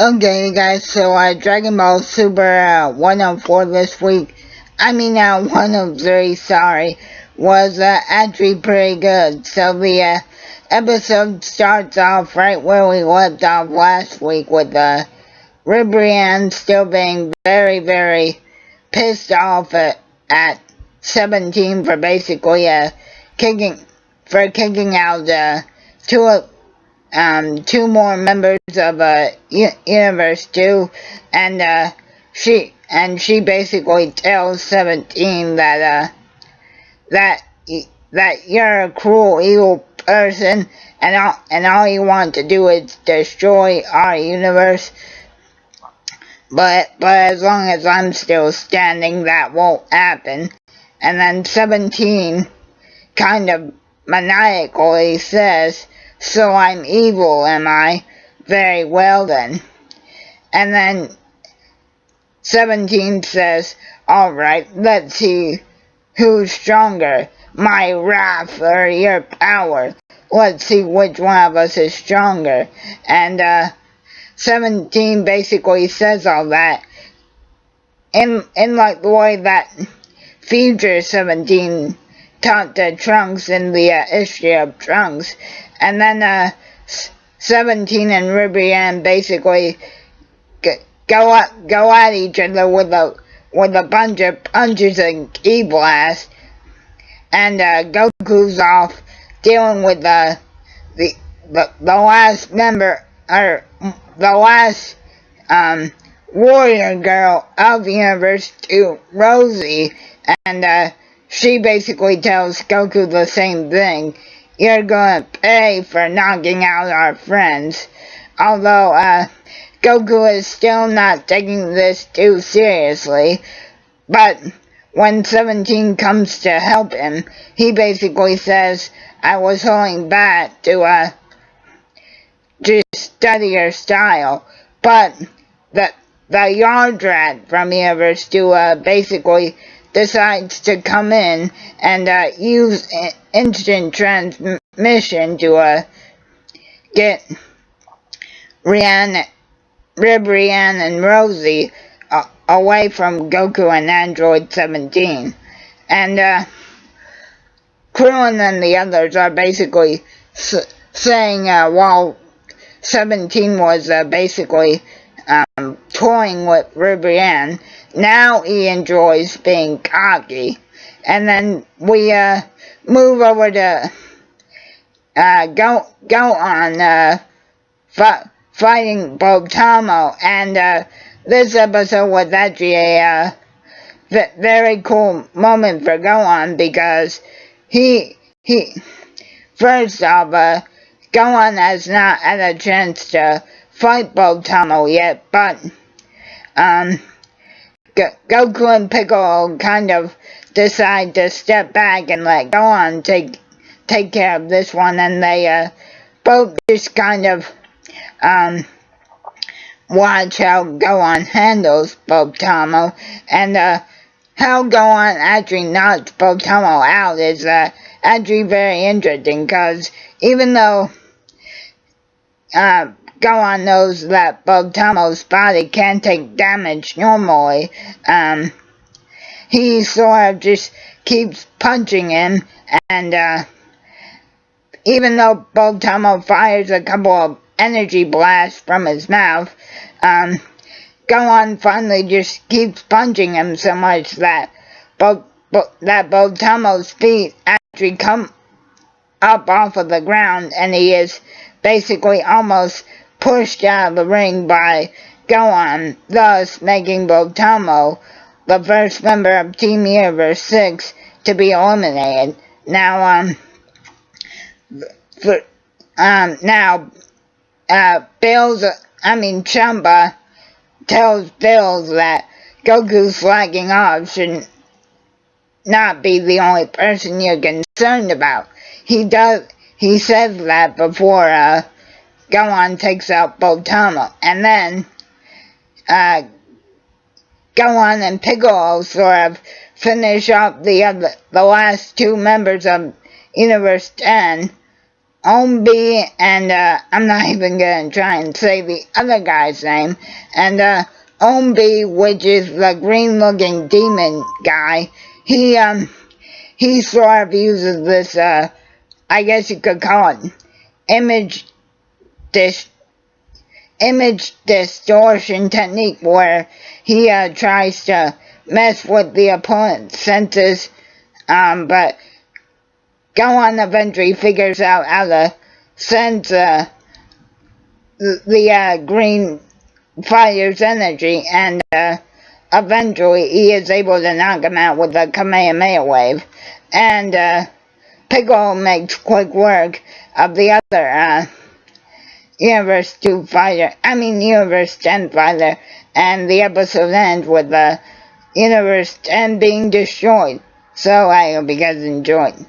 Okay, guys, so Dragon Ball Super 104 this week, 103, sorry, was actually pretty good. So the episode starts off right where we left off last week with Ribrianne still being very, very pissed off at 17 for basically kicking out two more members of Universe 2, and she basically tells 17 that you're a cruel, evil person, and all you want to do is destroy our universe. But as long as I'm still standing, that won't happen. And then 17 kind of maniacally says, "So I'm evil, am I? Very well then." And then 17 says, "Alright, let's see who's stronger, my wrath or your power. Let's see which one of us is stronger." And 17 basically says all that in like the way that Future 17 taught the Trunks in the history of Trunks. And then 17 and Ribrianne basically go at each other with a bunch of punches and ki blasts, and Goku's off dealing with the last member, or the last warrior girl of Universe 2, Rosie, and she basically tells Goku the same thing. "You're gonna pay for knocking out our friends." Although Goku is still not taking this too seriously, but when 17 comes to help him, he basically says, "I was holding back to just study your style." But the yard rat from Universe 2 basically decides to come in and use instant transmission to get Ribrianne and Rosie away from Goku and Android 17. And Krillin and the others are basically saying, while 17 was basically toying with Ribrianne, now he enjoys being cocky. And then we move over to go on fighting Botamo, and this episode was actually a very cool moment for Gohan, because he first off, Gohan has not had a chance to fight Botamo yet, but Goku and Piccolo kind of decide to step back and let Gohan take care of this one, and they both just kind of watch how Gohan handles Botamo, and how Gohan actually knocks Botamo out is actually very interesting, because even though Gohan knows that Botamo's body can take damage normally, he sort of just keeps punching him, and even though Botamo fires a couple of energy blasts from his mouth, Gohan finally just keeps punching him so much that Botamo's feet actually come up off of the ground, and he is basically almost pushed out of the ring by Gohan, thus making Botamo the first member of Team Universe 6 to be eliminated. Now, Champa tells Bills that Goku slacking off should not be the only person you're concerned about. He says that before Gohan takes out Botamo, and then Gohan and Piccolo sort of finish off the last two members of Universe 10 Ombi, and I'm not even gonna try and say the other guy's name, and Ombi, which is the green looking demon guy, he sort of uses this, I guess you could call it image distortion technique, where he tries to mess with the opponent's senses, but Gohan eventually figures out how to sense the green fire's energy, and eventually he is able to knock him out with a Kamehameha wave, and Piccolo makes quick work of the other Universe 2 fighter, Universe 10 fighter, and the episode ends with the Universe 10 being destroyed. So I hope you guys enjoyed.